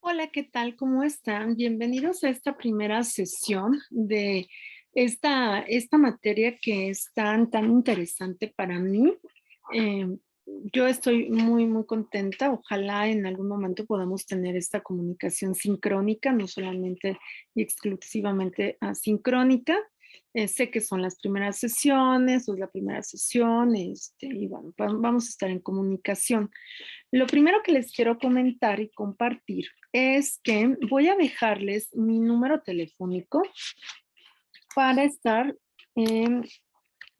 Hola, ¿qué tal? ¿Cómo están? Bienvenidos a esta primera sesión de esta materia que es tan interesante para mí. Eh, yo estoy muy contenta. Ojalá en algún momento podamos tener esta comunicación sincrónica, no solamente y exclusivamente asincrónica. Sé que son las primeras sesiones, o es la primera sesión, y bueno, vamos a estar en comunicación. Lo primero que les quiero comentar y compartir es que voy a dejarles mi número telefónico para estar en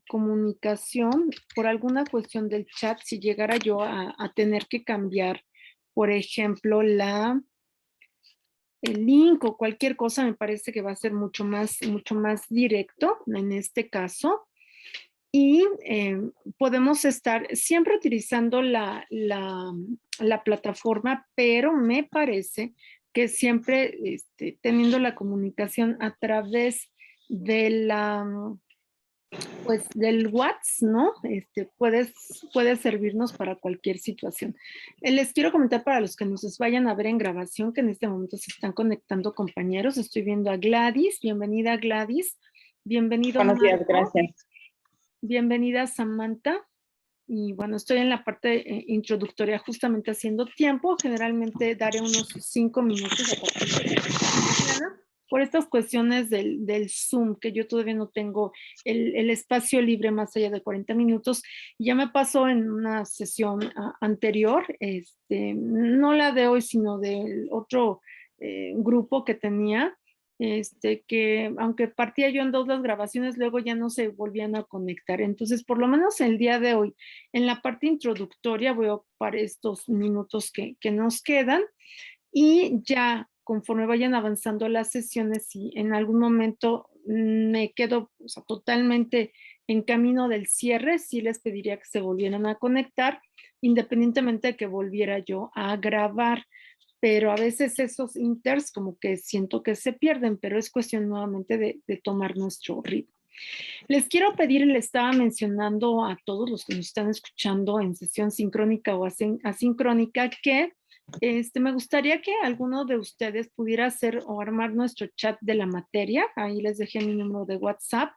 comunicación por alguna cuestión del chat, si llegara yo a tener que cambiar, por ejemplo, el link o cualquier cosa, me parece que va a ser mucho más directo en este caso. Y podemos estar siempre utilizando la plataforma, pero me parece que siempre teniendo la comunicación a través de pues del WhatsApp, ¿no? Puede servirnos para cualquier situación. Les quiero comentar para los que nos vayan a ver en grabación que en este momento se están conectando compañeros. Estoy viendo a Gladys. Bienvenida, Gladys. Bienvenido, Buenos días, Marco. gracias. Bienvenida, Samantha. Y bueno, estoy en la parte introductoria justamente haciendo tiempo. Generalmente daré unos 5 minutos a partir de mañana por estas cuestiones del Zoom, que yo todavía no tengo el espacio libre más allá de 40 minutos. Ya me pasó en una sesión anterior, no la de hoy, sino del otro grupo que tenía, que aunque partía yo en dos las grabaciones, luego ya no se volvían a conectar. Entonces, por lo menos el día de hoy, en la parte introductoria, voy a ocupar estos minutos que nos quedan y ya conforme vayan avanzando las sesiones, si en algún momento me quedo, o sea, totalmente en camino del cierre, sí les pediría que se volvieran a conectar, independientemente de que volviera yo a grabar, pero a veces esos inters como que siento que se pierden, pero es cuestión nuevamente de tomar nuestro ritmo. Les quiero pedir, le estaba mencionando a todos los que nos están escuchando en sesión sincrónica o asincrónica, que me gustaría que alguno de ustedes pudiera hacer o armar nuestro chat de la materia. Ahí les dejé mi número de WhatsApp.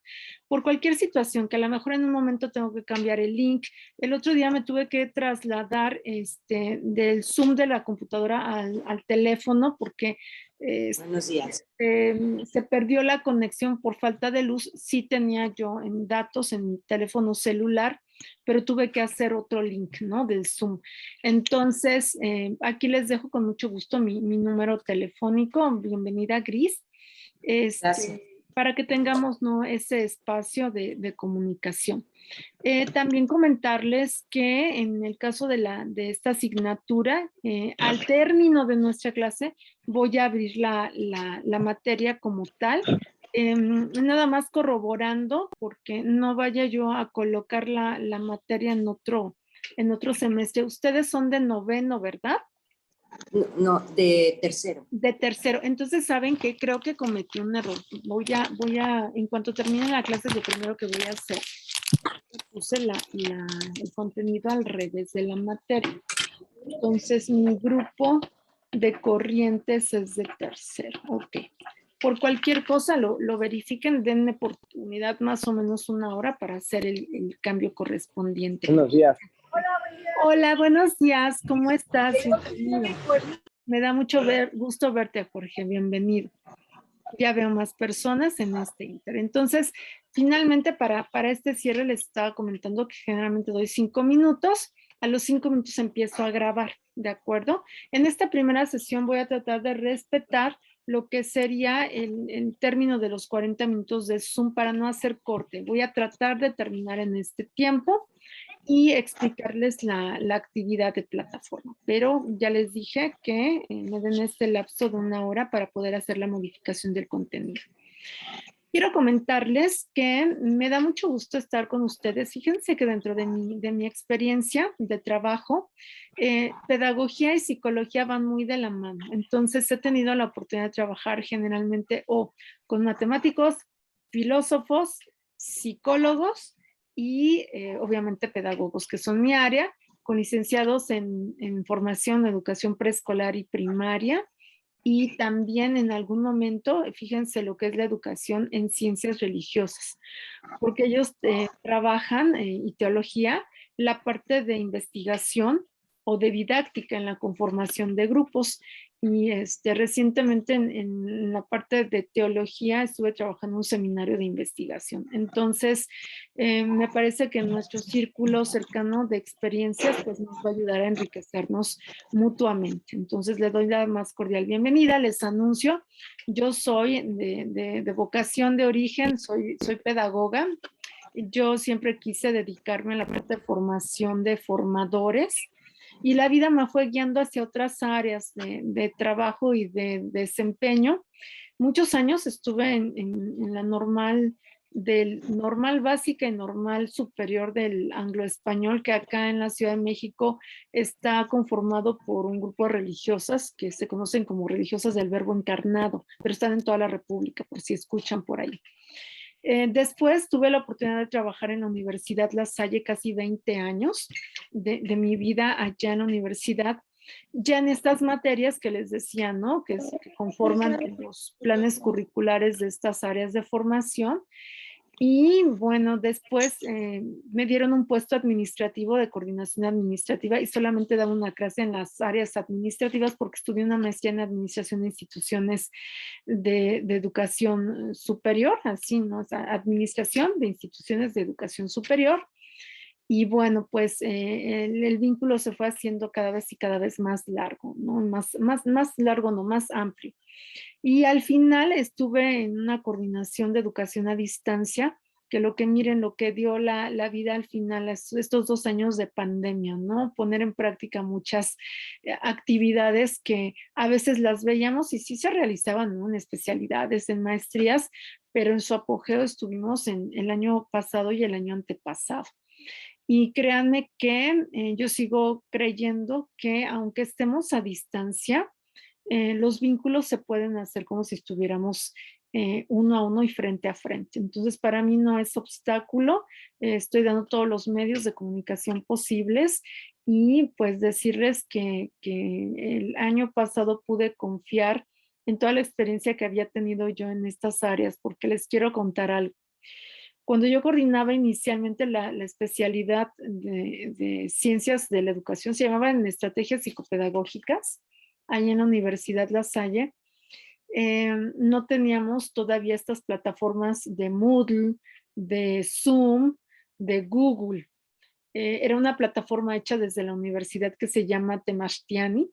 Por cualquier situación, que a lo mejor en un momento tengo que cambiar el link. El otro día me tuve que trasladar del Zoom de la computadora al teléfono porque Buenos días. se perdió la conexión por falta de luz. Sí tenía yo en datos en mi teléfono celular, pero tuve que hacer otro link, ¿no? Del Zoom. Entonces, aquí les dejo con mucho gusto mi número telefónico. Bienvenida, Gris. Gracias. Para que tengamos, ¿no?, ese espacio de comunicación. También comentarles que en el caso de esta asignatura, al término de nuestra clase, voy a abrir la materia como tal, nada más corroborando, porque no vaya yo a colocar la materia en otro semestre. Ustedes son de noveno, ¿verdad? No, de tercero. De tercero. Entonces, ¿saben qué? Creo que cometí un error. En cuanto termine la clase, lo primero que voy a hacer, puse el contenido al revés de la materia. Entonces, mi grupo de corrientes es de tercero. Ok. Por cualquier cosa lo verifiquen, denme oportunidad más o menos una hora para hacer el cambio correspondiente. Buenos días. Hola, buenos días. ¿Cómo estás? Bienvenido. Me da mucho gusto verte, Jorge. Bienvenido. Ya veo más personas en este inter. Entonces, finalmente para este cierre les estaba comentando que generalmente doy 5 minutos. A los 5 minutos empiezo a grabar, ¿de acuerdo? En esta primera sesión voy a tratar de respetar lo que sería el término de los 40 minutos de Zoom para no hacer corte. Voy a tratar de terminar en este tiempo y explicarles la actividad de plataforma. Pero ya les dije que me den este lapso de una hora para poder hacer la modificación del contenido. Quiero comentarles que me da mucho gusto estar con ustedes. Fíjense que dentro de mi experiencia de trabajo, pedagogía y psicología van muy de la mano. Entonces he tenido la oportunidad de trabajar generalmente o con matemáticos, filósofos, psicólogos y obviamente pedagogos, que son mi área, con licenciados en formación, educación preescolar y primaria, y también en algún momento, fíjense lo que es la educación en ciencias religiosas, porque ellos trabajan y teología, la parte de investigación o de didáctica en la conformación de grupos. Y recientemente en la parte de teología estuve trabajando en un seminario de investigación. Entonces, me parece que nuestro círculo cercano de experiencias pues nos va a ayudar a enriquecernos mutuamente. Entonces, le doy la más cordial bienvenida. Les anuncio, yo soy de vocación de origen, soy pedagoga. Yo siempre quise dedicarme a la parte de formación de formadores y la vida me fue guiando hacia otras áreas de trabajo y de desempeño. Muchos años estuve en la normal básica y normal superior del anglo-español, que acá en la Ciudad de México está conformado por un grupo de religiosas que se conocen como religiosas del Verbo Encarnado, pero están en toda la República, por si escuchan por ahí. Después tuve la oportunidad de trabajar en la Universidad La Salle casi 20 años de mi vida allá en la universidad, ya en estas materias que les decía, ¿no? Que conforman los planes curriculares de estas áreas de formación. Y bueno, después me dieron un puesto administrativo de coordinación administrativa y solamente daba una clase en las áreas administrativas porque estudié una maestría en administración de instituciones de educación superior, así, ¿no? O sea, administración de instituciones de educación superior. Y bueno, pues el vínculo se fue haciendo cada vez y cada vez más largo, ¿no? Más largo, no, más amplio. Y al final estuve en una coordinación de educación a distancia, que lo que miren, lo que dio la vida al final, estos 2 años de pandemia, ¿no? Poner en práctica muchas actividades que a veces las veíamos y sí se realizaban, ¿no? En especialidades, en maestrías, pero en su apogeo estuvimos en el año pasado y el año antepasado. Y créanme que yo sigo creyendo que aunque estemos a distancia, los vínculos se pueden hacer como si estuviéramos uno a uno y frente a frente. Entonces, para mí no es obstáculo. Estoy dando todos los medios de comunicación posibles y pues decirles que el año pasado pude confiar en toda la experiencia que había tenido yo en estas áreas, porque les quiero contar algo. Cuando yo coordinaba inicialmente la especialidad de ciencias de la educación, se llamaba en estrategias psicopedagógicas, ahí en la Universidad La Salle, no teníamos todavía estas plataformas de Moodle, de Zoom, de Google. Era una plataforma hecha desde la universidad que se llama Temashtiani.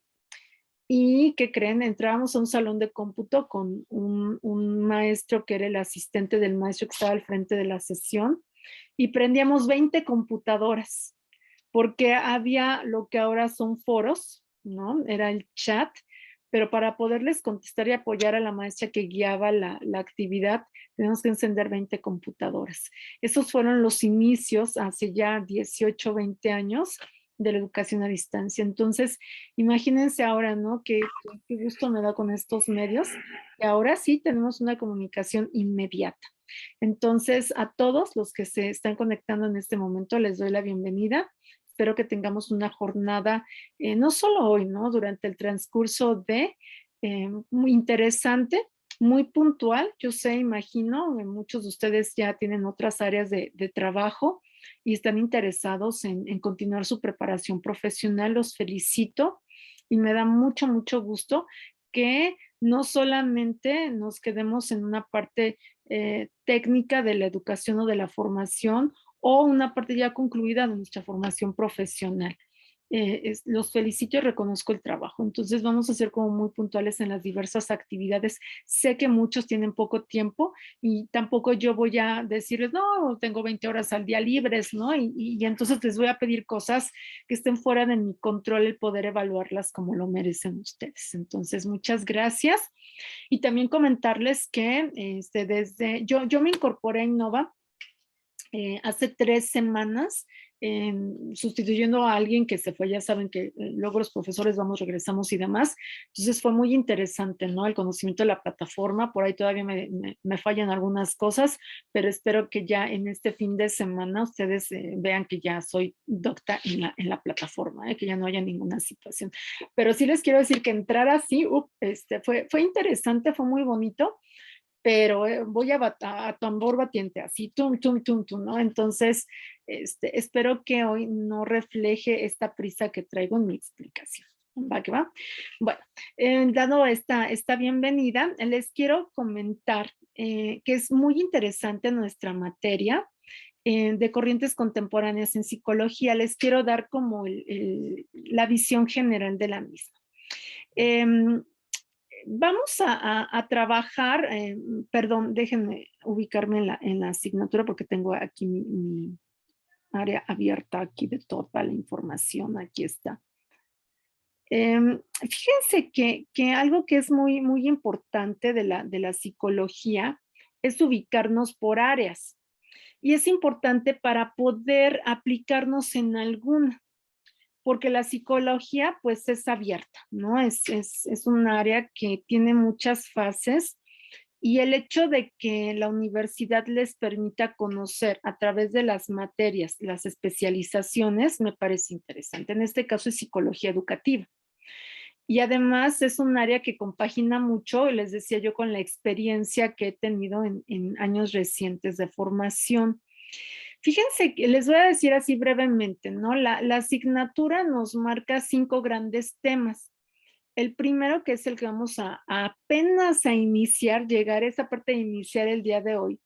Y que creen, entrábamos a un salón de cómputo con un maestro que era el asistente del maestro que estaba al frente de la sesión y prendíamos 20 computadoras porque había lo que ahora son foros, ¿no? Era el chat, pero para poderles contestar y apoyar a la maestra que guiaba la actividad, tenemos que encender 20 computadoras. Esos fueron los inicios hace ya 18, 20 años de la educación a distancia. Entonces, imagínense ahora, ¿no? Qué gusto me da con estos medios. Y ahora sí tenemos una comunicación inmediata. Entonces, a todos los que se están conectando en este momento, les doy la bienvenida. Espero que tengamos una jornada, no solo hoy, ¿no? Durante el transcurso de muy interesante, muy puntual. Yo sé, imagino, muchos de ustedes ya tienen otras áreas de trabajo y están interesados en continuar su preparación profesional. Los felicito y me da mucho, mucho gusto que no solamente nos quedemos en una parte técnica de la educación o de la formación o una parte ya concluida de nuestra formación profesional. Los felicito y reconozco el trabajo. Entonces vamos a ser como muy puntuales en las diversas actividades. Sé que muchos tienen poco tiempo y tampoco yo voy a decirles, no, tengo 20 horas al día libres, ¿no? Y entonces les voy a pedir cosas que estén fuera de mi control, el poder evaluarlas como lo merecen ustedes. Entonces, muchas gracias. Y también comentarles que yo me incorporé a Innova hace 3 semanas. sustituyendo a alguien que se fue. Ya saben que luego los profesores vamos, regresamos y demás. Entonces fue muy interesante, ¿no? El conocimiento de la plataforma. Por ahí todavía me fallan algunas cosas, pero espero que ya en este fin de semana ustedes vean que ya soy docta en la plataforma, que ya no haya ninguna situación. Pero sí les quiero decir que entrar así, fue interesante, fue muy bonito, pero voy a tambor batiente, así, tum, tum, tum, tum, ¿no? Entonces, espero que hoy no refleje esta prisa que traigo en mi explicación. ¿Va que va? Bueno, dado esta bienvenida, les quiero comentar que es muy interesante nuestra materia de corrientes contemporáneas en psicología. Les quiero dar como la visión general de la misma. Vamos a trabajar, perdón, déjenme ubicarme en la asignatura porque tengo aquí mi área abierta aquí de toda la información, aquí está. Fíjense que algo que es muy, muy importante de la psicología es ubicarnos por áreas. Y es importante para poder aplicarnos en alguna, porque la psicología pues es abierta, ¿no? Es un área que tiene muchas fases y el hecho de que la universidad les permita conocer a través de las materias, las especializaciones, me parece interesante. En este caso es psicología educativa. Y además es un área que compagina mucho, les decía yo, con la experiencia que he tenido en años recientes de formación. Fíjense que les voy a decir así brevemente, ¿no? La asignatura nos marca 5 grandes temas. El primero, que es el que vamos a apenas a iniciar, llegar a esa parte de iniciar el día de hoy,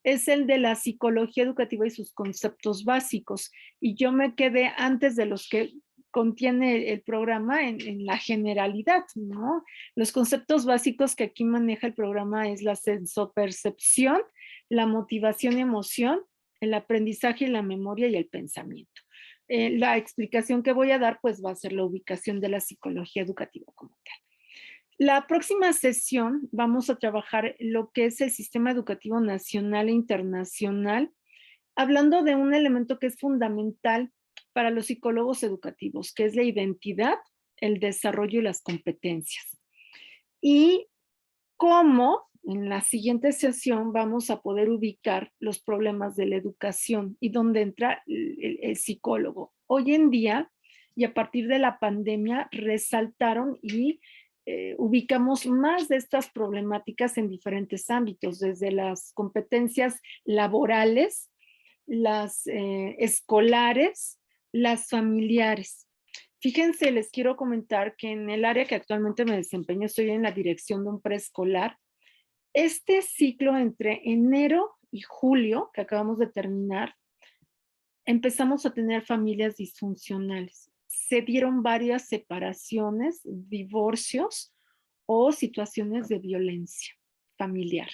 es el de la psicología educativa y sus conceptos básicos. Y yo me quedé antes de los que contiene el programa en la generalidad, ¿no? Los conceptos básicos que aquí maneja el programa es la sensopercepción, la motivación y emoción, el aprendizaje y la memoria y el pensamiento. La explicación que voy a dar pues va a ser la ubicación de la psicología educativa como tal. La próxima sesión vamos a trabajar lo que es el sistema educativo nacional e internacional, hablando de un elemento que es fundamental para los psicólogos educativos, que es la identidad, el desarrollo y las competencias. Y cómo en la siguiente sesión vamos a poder ubicar los problemas de la educación y dónde entra el psicólogo. Hoy en día, y a partir de la pandemia, resaltaron y ubicamos más de estas problemáticas en diferentes ámbitos, desde las competencias laborales, las escolares, las familiares. Fíjense, les quiero comentar que en el área que actualmente me desempeño, estoy en la dirección de un preescolar. Este ciclo entre enero y julio, que acabamos de terminar, empezamos a tener familias disfuncionales. Se dieron varias separaciones, divorcios o situaciones de violencia familiar.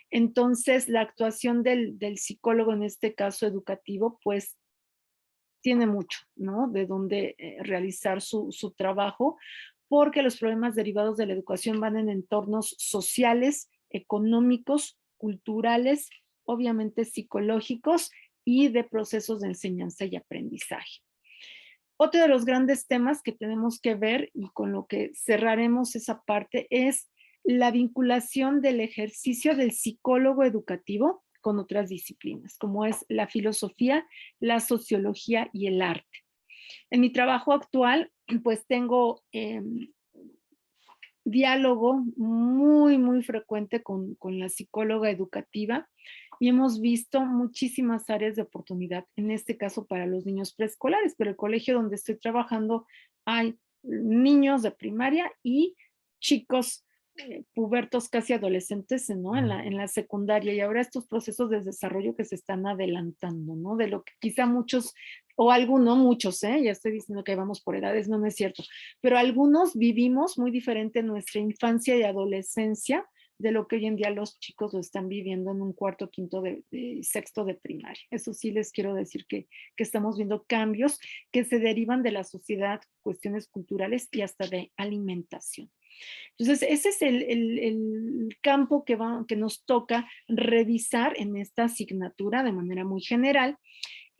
Entonces, la actuación del psicólogo, en este caso educativo, pues tiene mucho, ¿no? De dónde realizar su trabajo, porque los problemas derivados de la educación van en entornos sociales, económicos, culturales, obviamente psicológicos y de procesos de enseñanza y aprendizaje. Otro de los grandes temas que tenemos que ver y con lo que cerraremos esa parte es la vinculación del ejercicio del psicólogo educativo con otras disciplinas, como es la filosofía, la sociología y el arte. En mi trabajo actual, pues tengo diálogo muy, muy frecuente con la psicóloga educativa y hemos visto muchísimas áreas de oportunidad, en este caso para los niños preescolares, pero el colegio donde estoy trabajando hay niños de primaria y chicos pubertos casi adolescentes, ¿no? En la secundaria, y ahora estos procesos de desarrollo que se están adelantando, ¿no? De lo que quizá muchos, o algunos, muchos, ya estoy diciendo que vamos por edades, no es cierto, pero algunos vivimos muy diferente nuestra infancia y adolescencia de lo que hoy en día los chicos lo están viviendo en un cuarto, quinto, sexto de primaria. Eso sí les quiero decir que estamos viendo cambios que se derivan de la sociedad, cuestiones culturales y hasta de alimentación. Entonces, ese es el campo que nos toca revisar en esta asignatura de manera muy general.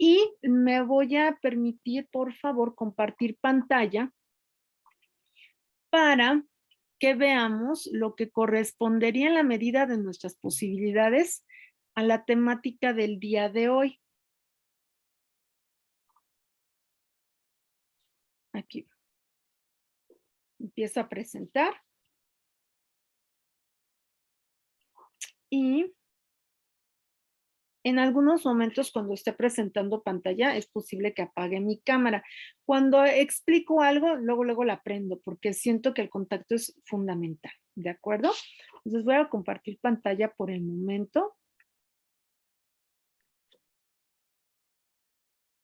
Y me voy a permitir, por favor, compartir pantalla para que veamos lo que correspondería en la medida de nuestras posibilidades a la temática del día de hoy. Aquí. Empiezo a presentar. Y en algunos momentos cuando esté presentando pantalla es posible que apague mi cámara. Cuando explico algo, luego la prendo porque siento que el contacto es fundamental, ¿de acuerdo? Entonces voy a compartir pantalla por el momento.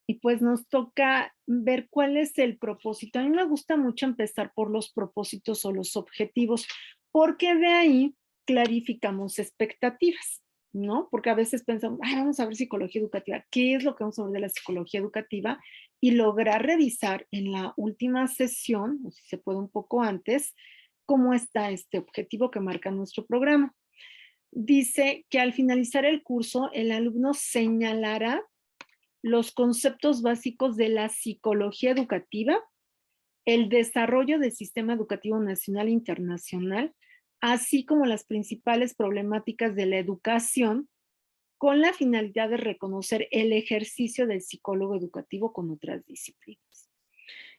Y pues nos toca ver cuál es el propósito. A mí me gusta mucho empezar por los propósitos o los objetivos, porque de ahí clarificamos expectativas, ¿no? Porque a veces pensamos, ay, vamos a ver psicología educativa. ¿Qué es lo que vamos a ver de la psicología educativa? Y lograr revisar en la última sesión, o si se puede un poco antes, cómo está este objetivo que marca nuestro programa. Dice que al finalizar el curso, el alumno señalará los conceptos básicos de la psicología educativa, el desarrollo del sistema educativo nacional e internacional, así como las principales problemáticas de la educación, con la finalidad de reconocer el ejercicio del psicólogo educativo con otras disciplinas.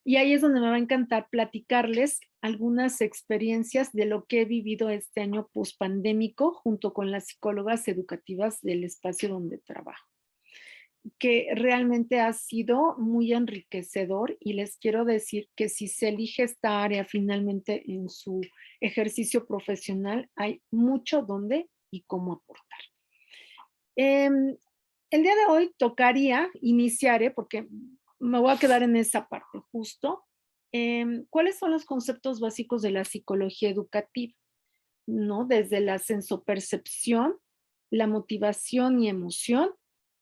Y ahí es donde me va a encantar platicarles algunas experiencias de lo que he vivido este año pospandémico junto con las psicólogas educativas del espacio donde trabajo, que realmente ha sido muy enriquecedor, y les quiero decir que si se elige esta área finalmente en su ejercicio profesional, hay mucho donde y cómo aportar. El día de hoy tocaría iniciar, porque me voy a quedar en esa parte justo, ¿cuáles son los conceptos básicos de la psicología educativa? ¿No? Desde la sensopercepción, la motivación y emoción,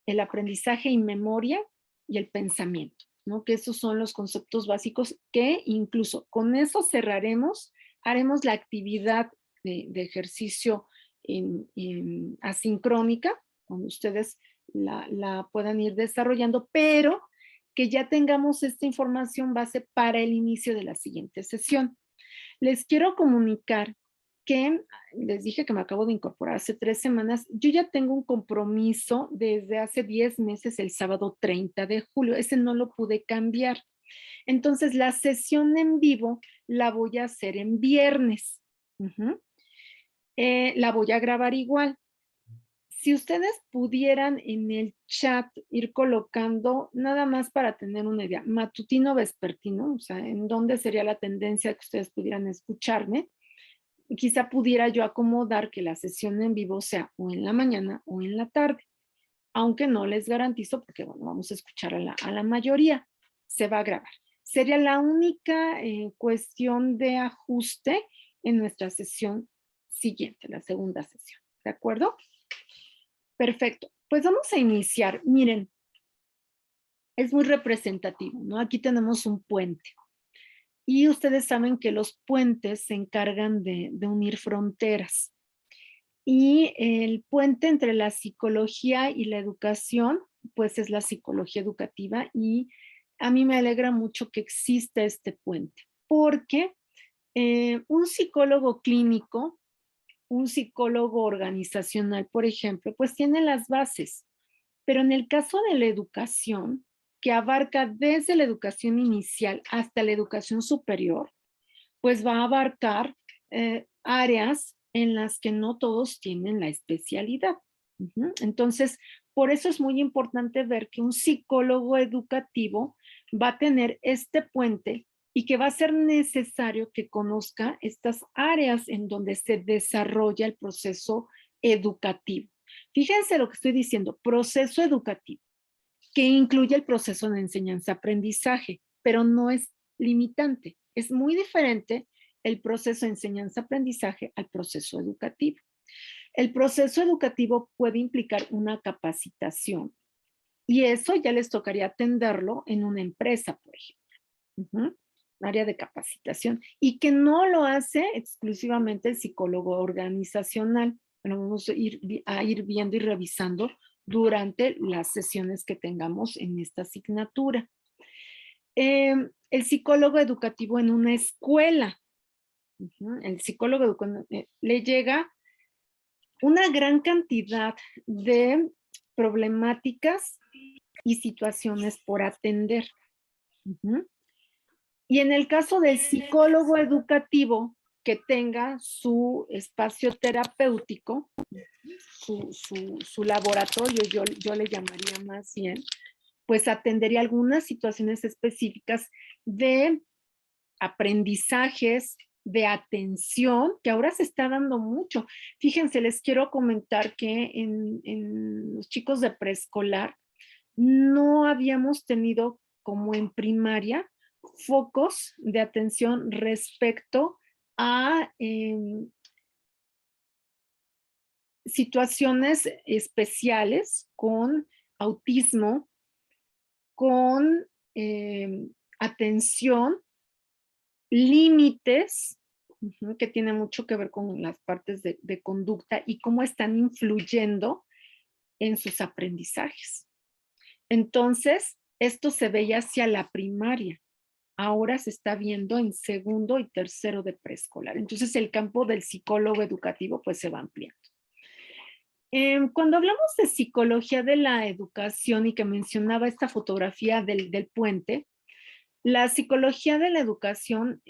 el aprendizaje y memoria y el pensamiento, ¿no? Que esos son los conceptos básicos que incluso con eso cerraremos, haremos la actividad de ejercicio asincrónica, cuando ustedes la puedan ir desarrollando, pero que ya tengamos esta información base para el inicio de la siguiente sesión. Les quiero comunicar que les dije que me acabo de incorporar hace 3 semanas. Yo ya tengo un compromiso desde hace 10 meses, el sábado 30 de julio. Ese no lo pude cambiar. Entonces, la sesión en vivo la voy a hacer en viernes. La voy a grabar igual. Si ustedes pudieran en el chat ir colocando, nada más para tener una idea, matutino vespertino, o sea, en dónde sería la tendencia que ustedes pudieran escucharme, quizá pudiera yo acomodar que la sesión en vivo sea o en la mañana o en la tarde, aunque no les garantizo porque, bueno, vamos a escuchar a la mayoría, se va a grabar. Sería la única cuestión de ajuste en nuestra sesión siguiente, la segunda sesión, ¿de acuerdo? Perfecto, pues vamos a iniciar. Miren, es muy representativo, ¿no? Aquí tenemos un puente. Y ustedes saben que los puentes se encargan de unir fronteras. Y el puente entre la psicología y la educación, pues es la psicología educativa, y a mí me alegra mucho que exista este puente, porque un psicólogo clínico, un psicólogo organizacional, por ejemplo, pues tiene las bases, pero en el caso de la educación, que abarca desde la educación inicial hasta la educación superior, pues va a abarcar áreas en las que no todos tienen la especialidad. Entonces, por eso es muy importante ver que un psicólogo educativo va a tener este puente y que va a ser necesario que conozca estas áreas en donde se desarrolla el proceso educativo. Fíjense lo que estoy diciendo, proceso educativo, que incluye el proceso de enseñanza-aprendizaje, pero no es limitante. Es muy diferente el proceso de enseñanza-aprendizaje al proceso educativo. El proceso educativo puede implicar una capacitación, y eso ya les tocaría atenderlo en una empresa, por ejemplo. Área de capacitación, y que no lo hace exclusivamente el psicólogo organizacional. Bueno, vamos a ir viendo y revisando durante las sesiones que tengamos en esta asignatura. El psicólogo educativo en una escuela. El psicólogo educativo le llega una gran cantidad de problemáticas y situaciones por atender. Y en el caso del psicólogo educativo que tenga su espacio terapéutico, su laboratorio, yo le llamaría más bien, pues atendería algunas situaciones específicas de aprendizajes, de atención, que ahora se está dando mucho. Fíjense, les quiero comentar que en los chicos de preescolar no habíamos tenido, como en primaria, focos de atención respecto a situaciones especiales con autismo, con atención, límites, que tiene mucho que ver con las partes de conducta y cómo están influyendo en sus aprendizajes. Entonces, esto se veía hacia la primaria. Ahora se está viendo en segundo y tercero de preescolar. Entonces, el campo del psicólogo educativo pues se va ampliando. Cuando hablamos de psicología de la educación y que mencionaba esta fotografía del puente, la psicología de la educación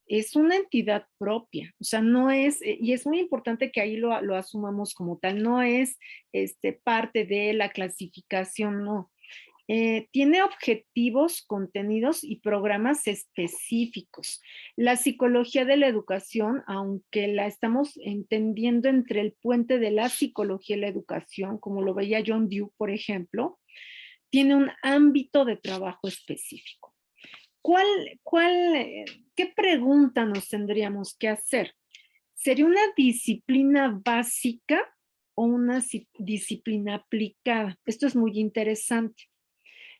es una entidad propia, o sea, no es, y es muy importante que ahí lo asumamos como tal, no es parte de la clasificación, no. Tiene objetivos, contenidos y programas específicos. La psicología de la educación, aunque la estamos entendiendo entre el puente de la psicología y la educación, como lo veía John Dewey, por ejemplo, tiene un ámbito de trabajo específico. ¿Qué pregunta nos tendríamos que hacer? ¿Sería una disciplina básica o una disciplina aplicada? Esto es muy interesante.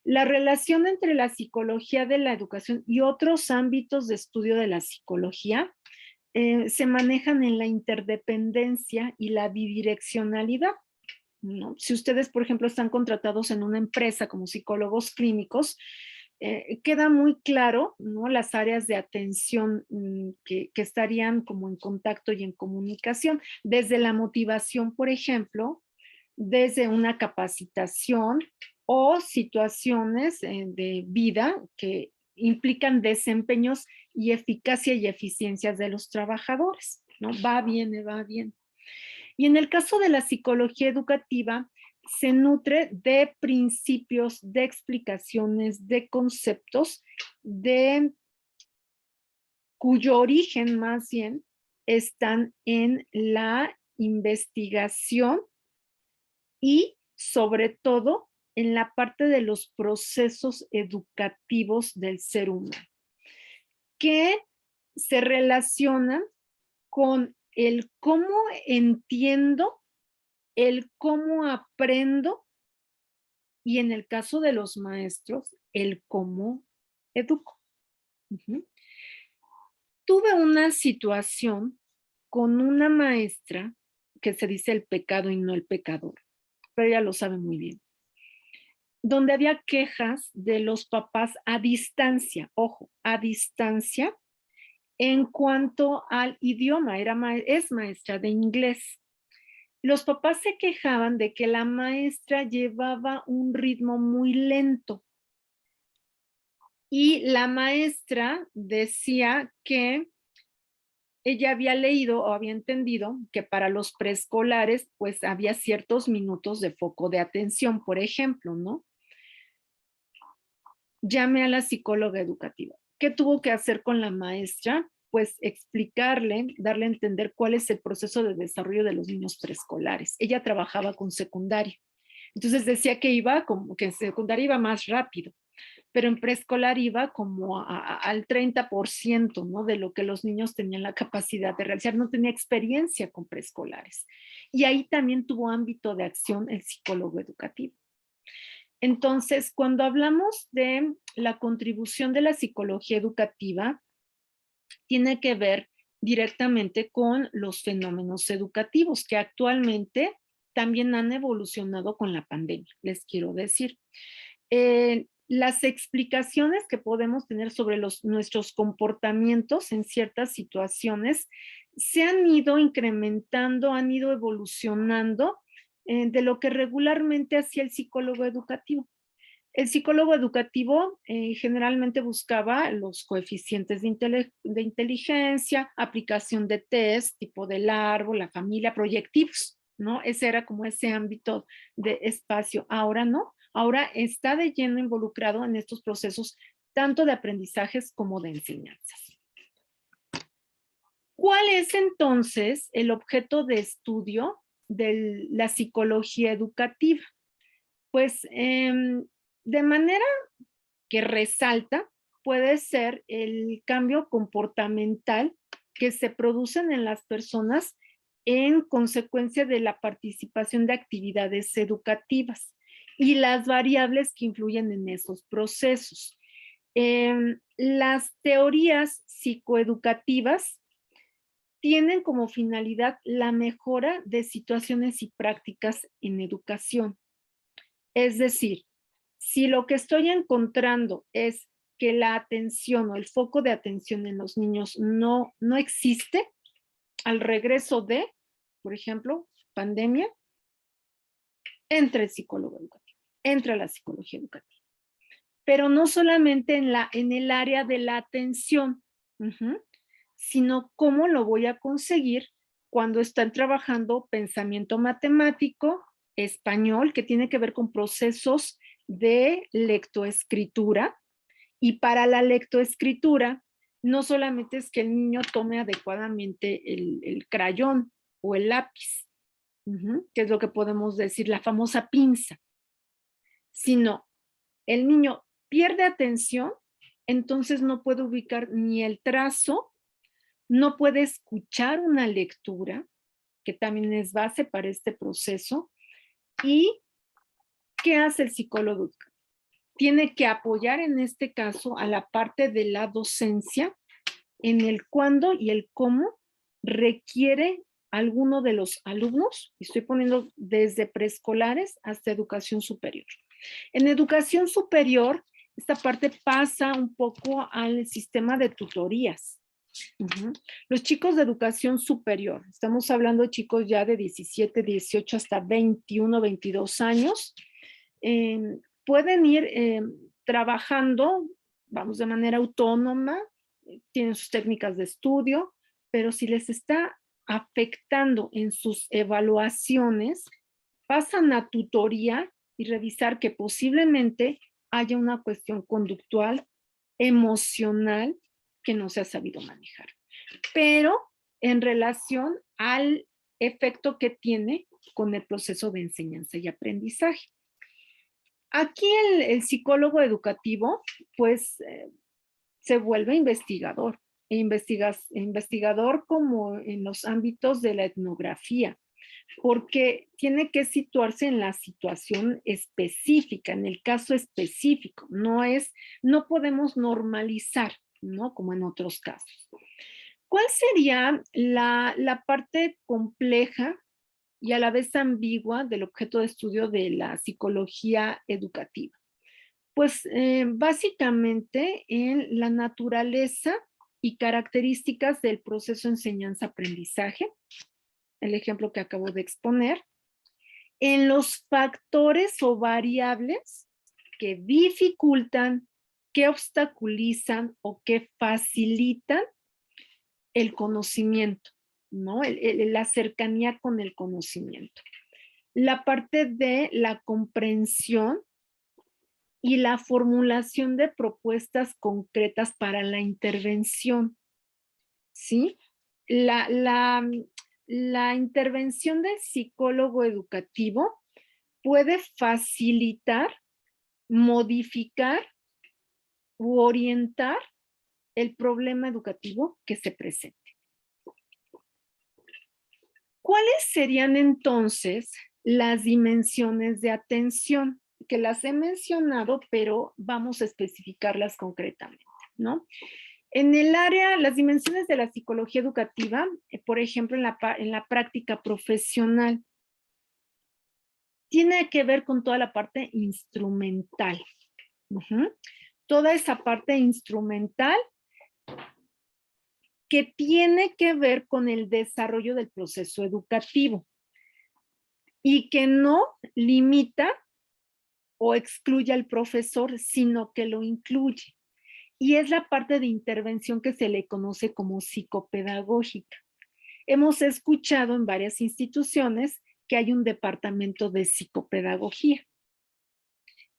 La relación entre la psicología de la educación y otros ámbitos de estudio de la psicología se manejan en la interdependencia y la bidireccionalidad, ¿no? Si ustedes, por ejemplo, están contratados en una empresa como psicólogos clínicos, queda muy claro, ¿no?, las áreas de atención que estarían como en contacto y en comunicación, desde la motivación, por ejemplo, desde una capacitación o situaciones de vida que implican desempeños y eficacia y eficiencias de los trabajadores, ¿no? Va bien, va bien. Y en el caso de la psicología educativa, se nutre de principios, de explicaciones, de conceptos, cuyo origen más bien están en la investigación y sobre todo en la parte de los procesos educativos del ser humano, que se relacionan con el cómo entiendo, el cómo aprendo y en el caso de los maestros, el cómo educo. Tuve una situación con una maestra que se dice el pecado y no el pecador, pero ella lo sabe muy bien, donde había quejas de los papás a distancia, ojo, a distancia, en cuanto al idioma, es maestra de inglés. Los papás se quejaban de que la maestra llevaba un ritmo muy lento y la maestra decía que ella había leído o había entendido que para los preescolares pues había ciertos minutos de foco de atención, por ejemplo, ¿no? Llamé a la psicóloga educativa. ¿Qué tuvo que hacer con la maestra? Pues explicarle, darle a entender cuál es el proceso de desarrollo de los niños preescolares. Ella trabajaba con secundaria. Entonces decía que iba como que en secundaria iba más rápido, pero en preescolar iba como al 30%, ¿no?, de lo que los niños tenían la capacidad de realizar. No tenía experiencia con preescolares. Y ahí también tuvo ámbito de acción el psicólogo educativo. Entonces, cuando hablamos de la contribución de la psicología educativa, tiene que ver directamente con los fenómenos educativos que actualmente también han evolucionado con la pandemia, les quiero decir. Las explicaciones que podemos tener sobre nuestros comportamientos en ciertas situaciones se han ido incrementando, han ido evolucionando de lo que regularmente hacía el psicólogo educativo. El psicólogo educativo generalmente buscaba los coeficientes de inteligencia, aplicación de test, tipo del árbol, la familia, proyectivos, ¿no? Ese era como ese ámbito de espacio. Ahora no, ahora está de lleno involucrado en estos procesos tanto de aprendizajes como de enseñanzas. ¿Cuál es entonces el objeto de estudio de la psicología educativa? Pues de manera que resalta puede ser el cambio comportamental que se producen en las personas en consecuencia de la participación de actividades educativas y las variables que influyen en esos procesos. Las teorías psicoeducativas tienen como finalidad la mejora de situaciones y prácticas en educación. Es decir, si lo que estoy encontrando es que la atención o el foco de atención en los niños no existe al regreso de, por ejemplo, pandemia, entra el psicólogo educativo, entra la psicología educativa. Pero no solamente en el área de la atención, sino cómo lo voy a conseguir cuando están trabajando pensamiento matemático, español, que tiene que ver con procesos de lectoescritura. Y para la lectoescritura, no solamente es que el niño tome adecuadamente el crayón o el lápiz, que es lo que podemos decir, la famosa pinza, sino el niño pierde atención, entonces no puede ubicar ni el trazo, no puede escuchar una lectura, que también es base para este proceso. ¿Y qué hace el psicólogo? Tiene que apoyar en este caso a la parte de la docencia en el cuándo y el cómo requiere alguno de los alumnos, estoy poniendo desde preescolares hasta educación superior. En educación superior, esta parte pasa un poco al sistema de tutorías. Los chicos de educación superior, estamos hablando de chicos ya de 17, 18 hasta 21, 22 años, pueden ir trabajando, vamos, de manera autónoma, tienen sus técnicas de estudio, pero si les está afectando en sus evaluaciones, pasan a tutoría y revisar que posiblemente haya una cuestión conductual, emocional, que no se ha sabido manejar. Pero en relación al efecto que tiene con el proceso de enseñanza y aprendizaje. Aquí el psicólogo educativo, pues, se vuelve investigador. Investigador como en los ámbitos de la etnografía, porque tiene que situarse en la situación específica, en el caso específico. No podemos normalizar, ¿no? Como en otros casos. ¿Cuál sería la parte compleja y a la vez ambigua del objeto de estudio de la psicología educativa? Pues básicamente en la naturaleza y características del proceso enseñanza-aprendizaje, el ejemplo que acabo de exponer, en los factores o variables que dificultan, que obstaculizan o que facilitan el conocimiento, ¿no? La cercanía con el conocimiento. La parte de la comprensión y la formulación de propuestas concretas para la intervención, ¿sí? La intervención del psicólogo educativo puede facilitar, modificar u orientar el problema educativo que se presente. ¿Cuáles serían entonces las dimensiones de atención? Que las he mencionado, pero vamos a especificarlas concretamente, ¿no? En el área, las dimensiones de la psicología educativa, por ejemplo, en la práctica profesional, tiene que ver con toda la parte instrumental. Toda esa parte instrumental que tiene que ver con el desarrollo del proceso educativo y que no limita o excluye al profesor, sino que lo incluye. Y es la parte de intervención que se le conoce como psicopedagógica. Hemos escuchado en varias instituciones que hay un departamento de psicopedagogía,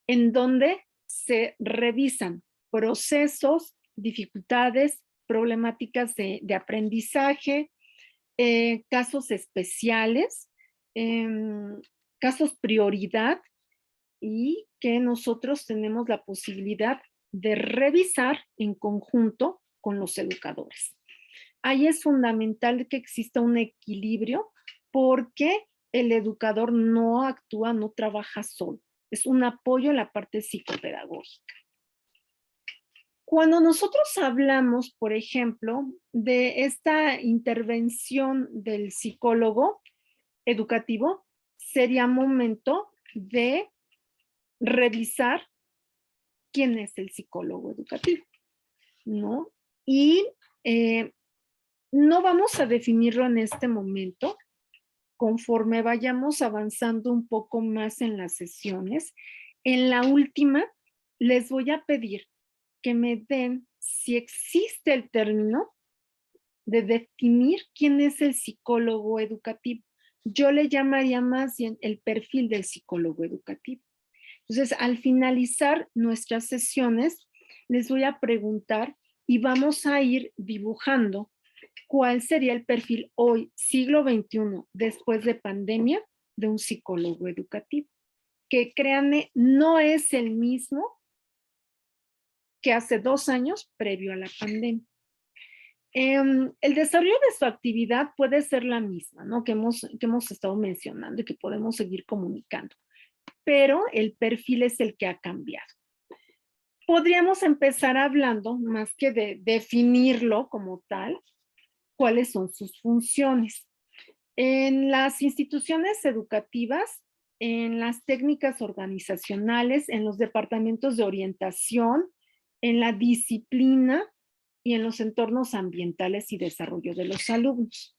en donde se revisan procesos, dificultades, problemáticas de aprendizaje, casos especiales, casos prioridad, y que nosotros tenemos la posibilidad de revisar en conjunto con los educadores. Ahí es fundamental que exista un equilibrio porque el educador no actúa, no trabaja solo. Es un apoyo en la parte psicopedagógica. Cuando nosotros hablamos, por ejemplo, de esta intervención del psicólogo educativo, sería momento de revisar quién es el psicólogo educativo, ¿no? Y no vamos a definirlo en este momento. Conforme vayamos avanzando un poco más en las sesiones, en la última les voy a pedir que me den si existe el término de definir quién es el psicólogo educativo. Yo le llamaría más bien el perfil del psicólogo educativo. Entonces, al finalizar nuestras sesiones, les voy a preguntar y vamos a ir dibujando cuál sería el perfil hoy, siglo XXI, después de pandemia, de un psicólogo educativo. Que créanme, no es el mismo que hace 2 años previo a la pandemia. El desarrollo de su actividad puede ser la misma, ¿no? Que hemos estado mencionando y que podemos seguir comunicando, pero el perfil es el que ha cambiado. Podríamos empezar hablando, más que de definirlo como tal, cuáles son sus funciones. En las instituciones educativas, en las técnicas organizacionales, en los departamentos de orientación, en la disciplina y en los entornos ambientales y desarrollo de los alumnos.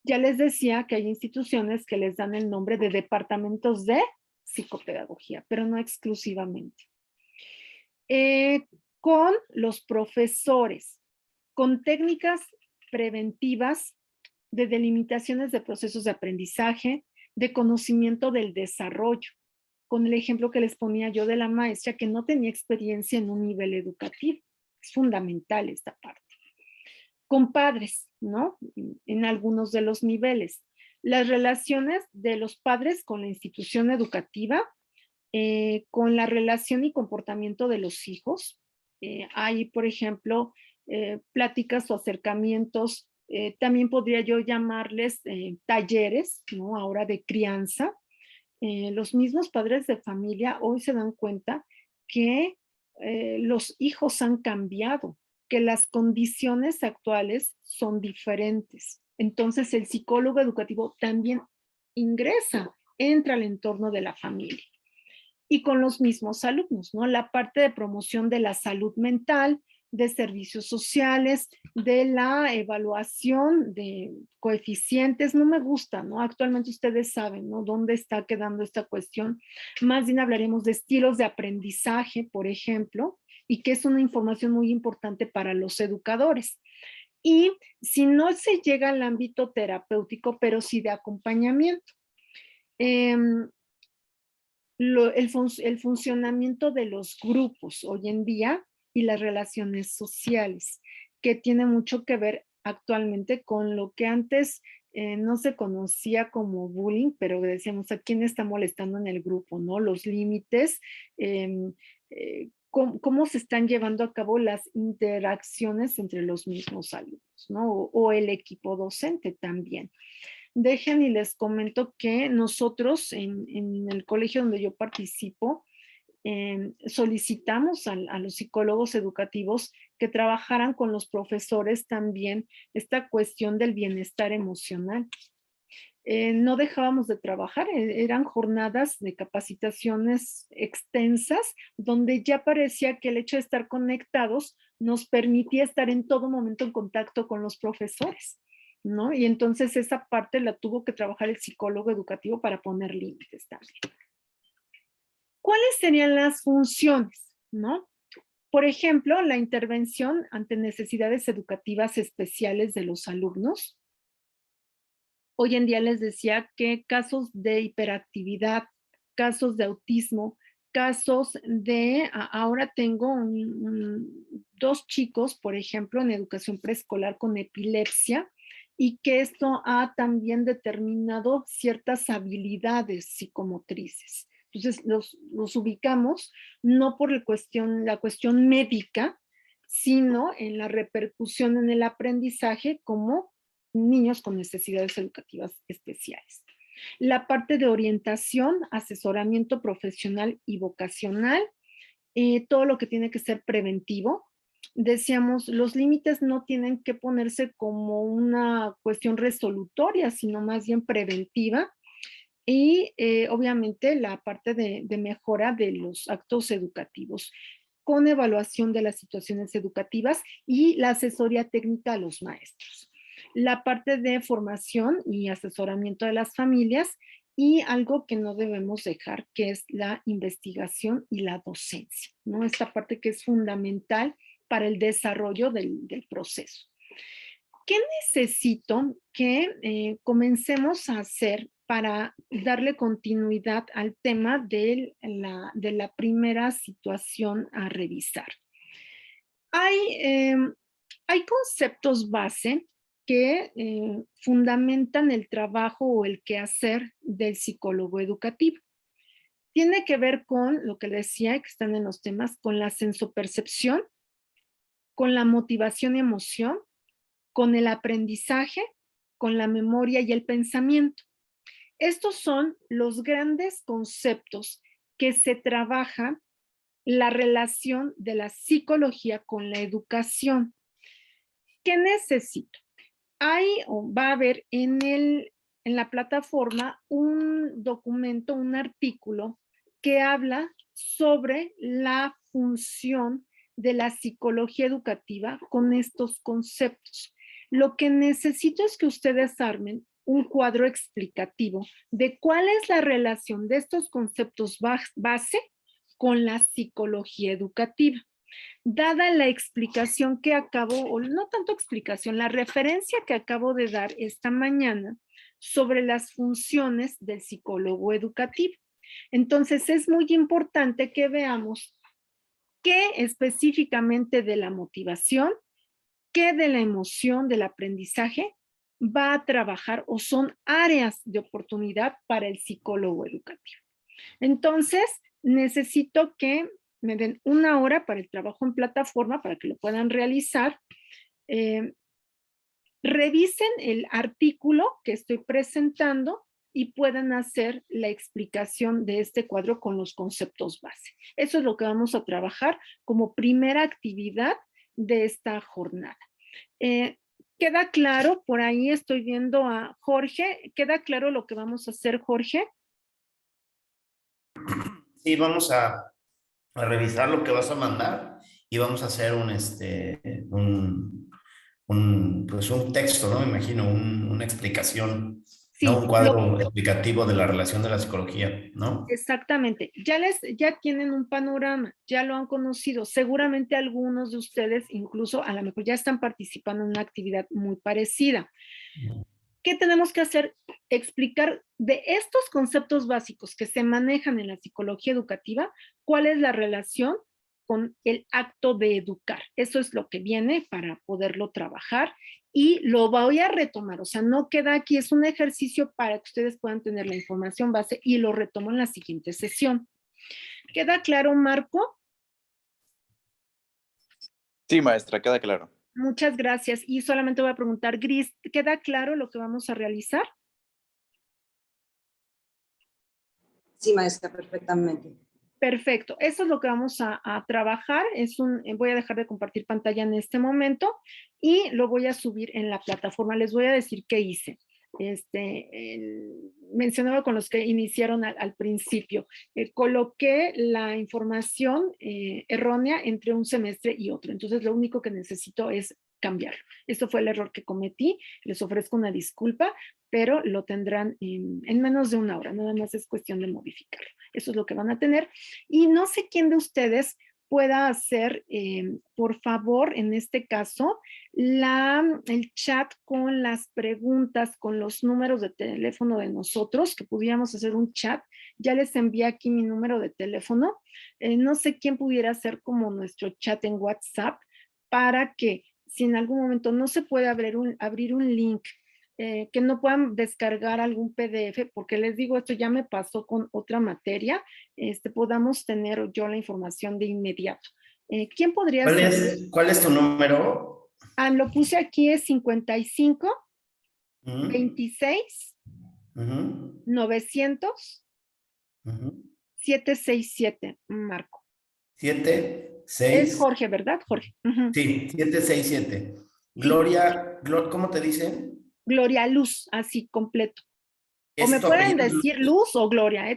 Ya les decía que hay instituciones que les dan el nombre de departamentos de psicopedagogía, pero no exclusivamente. Con los profesores, con técnicas preventivas de delimitaciones de procesos de aprendizaje, de conocimiento del desarrollo, con el ejemplo que les ponía yo de la maestra que no tenía experiencia en un nivel educativo. Es fundamental esta parte. Con padres, ¿no? En algunos de los niveles. Las relaciones de los padres con la institución educativa, con la relación y comportamiento de los hijos. Hay, por ejemplo, pláticas o acercamientos, también podría yo llamarles talleres, ¿no? Ahora de crianza. Los mismos padres de familia hoy se dan cuenta que los hijos han cambiado, que las condiciones actuales son diferentes. Entonces el psicólogo educativo también entra al entorno de la familia. Y con los mismos alumnos, ¿no? La parte de promoción de la salud mental, de servicios sociales, de la evaluación de coeficientes, no me gusta, ¿no? Actualmente ustedes saben, ¿no? ¿Dónde está quedando esta cuestión? Más bien hablaremos de estilos de aprendizaje, por ejemplo, y que es una información muy importante para los educadores. Y si no se llega al ámbito terapéutico, pero sí de acompañamiento. El funcionamiento de los grupos hoy en día y las relaciones sociales, que tiene mucho que ver actualmente con lo que antes no se conocía como bullying, pero decíamos a quién está molestando en el grupo, ¿no? Los límites, cómo se están llevando a cabo las interacciones entre los mismos alumnos, ¿no? O el equipo docente también. Dejen y les comento que nosotros en el colegio donde yo participo, solicitamos a los psicólogos educativos que trabajaran con los profesores también esta cuestión del bienestar emocional. no dejábamos de trabajar, eran jornadas de capacitaciones extensas, donde ya parecía que el hecho de estar conectados nos permitía estar en todo momento en contacto con los profesores, ¿no? Y entonces esa parte la tuvo que trabajar el psicólogo educativo para poner límites también. ¿Cuáles serían las funciones, no? Por ejemplo, la intervención ante necesidades educativas especiales de los alumnos. Hoy en día les decía que casos de hiperactividad, casos de autismo, casos de, ahora tengo dos chicos, por ejemplo, en educación preescolar con epilepsia, y que esto ha también determinado ciertas habilidades psicomotrices. Entonces, los ubicamos no por la cuestión médica, sino en la repercusión en el aprendizaje como niños con necesidades educativas especiales. La parte de orientación, asesoramiento profesional y vocacional, todo lo que tiene que ser preventivo. Decíamos, los límites no tienen que ponerse como una cuestión resolutoria, sino más bien preventiva. Y obviamente la parte de mejora de los actos educativos, con evaluación de las situaciones educativas y la asesoría técnica a los maestros. La parte de formación y asesoramiento de las familias y algo que no debemos dejar, que es la investigación y la docencia, ¿no? Esta parte que es fundamental para el desarrollo del proceso. ¿Qué necesito que comencemos a hacer para darle continuidad al tema de la primera situación a revisar? Hay conceptos base que fundamentan el trabajo o el quehacer del psicólogo educativo. Tiene que ver con lo que decía, que están en los temas, con la sensopercepción, con la motivación y emoción, con el aprendizaje, con la memoria y el pensamiento. Estos son los grandes conceptos que se trabaja la relación de la psicología con la educación. ¿Qué necesito? Va a haber en la plataforma un documento, un artículo que habla sobre la función de la psicología educativa con estos conceptos. Lo que necesito es que ustedes armen un cuadro explicativo de cuál es la relación de estos conceptos base con la psicología educativa. Dada la explicación que acabo, o no tanto explicación, la referencia que acabo de dar esta mañana sobre las funciones del psicólogo educativo. Entonces, es muy importante que veamos qué específicamente de la motivación, qué de la emoción, del aprendizaje, va a trabajar o son áreas de oportunidad para el psicólogo educativo. Entonces, necesito que me den una hora para el trabajo en plataforma para que lo puedan realizar. Revisen el artículo que estoy presentando y puedan hacer la explicación de este cuadro con los conceptos base. Eso es lo que vamos a trabajar como primera actividad de esta jornada. ¿Queda claro? Por ahí estoy viendo a Jorge. ¿Queda claro lo que vamos a hacer, Jorge? Sí, vamos a revisar lo que vas a mandar y vamos a hacer pues un texto, ¿no? Me imagino, una explicación, ¿no? Sí, Un cuadro explicativo de la relación de la psicología, ¿no? exactamente. Ya tienen un panorama, ya lo han conocido. Seguramente algunos de ustedes incluso a lo mejor ya están participando en una actividad muy parecida. ¿Qué tenemos que hacer? Explicar de estos conceptos básicos que se manejan en la psicología educativa, cuál es la relación con el acto de educar. Eso es lo que viene para poderlo trabajar y lo voy a retomar. O sea, no queda aquí, es un ejercicio para que ustedes puedan tener la información base y lo retomo en la siguiente sesión. ¿Queda claro, Marco? Sí, maestra, queda claro. Muchas gracias. Y solamente voy a preguntar, Gris, ¿queda claro lo que vamos a realizar? Sí, maestra, perfectamente. Perfecto, eso es lo que vamos a trabajar. Voy a dejar de compartir pantalla en este momento y lo voy a subir en la plataforma. Les voy a decir qué hice. mencionaba con los que iniciaron al principio. Coloqué la información errónea entre un semestre y otro. Entonces, lo único que necesito es cambiarlo. Esto fue el error que cometí. Les ofrezco una disculpa, pero lo tendrán en menos de una hora. Nada más es cuestión de modificarlo. Eso es lo que van a tener. Y no sé quién de ustedes pueda hacer, por favor, en este caso, el chat con las preguntas, con los números de teléfono de nosotros, que pudiéramos hacer un chat. Ya les envié aquí mi número de teléfono. No sé quién pudiera hacer como nuestro chat en WhatsApp para que si en algún momento no se puede abrir un link, que no puedan descargar algún PDF, porque les digo, esto ya me pasó con otra materia, podamos tener yo la información de inmediato. ¿Quién podría hacer? ¿Cuál es tu número? Lo puse aquí, es 55 Ujú, 26 ujú, 900 ujú. 767, Marco. 7, Es 6, Jorge, ¿verdad, Jorge? Ujú. sí, 767. Sí, Gloria, ¿cómo te dicen? Gloria Luz, así completo. O ¿Es me tu pueden apellido? decir Luz o Gloria,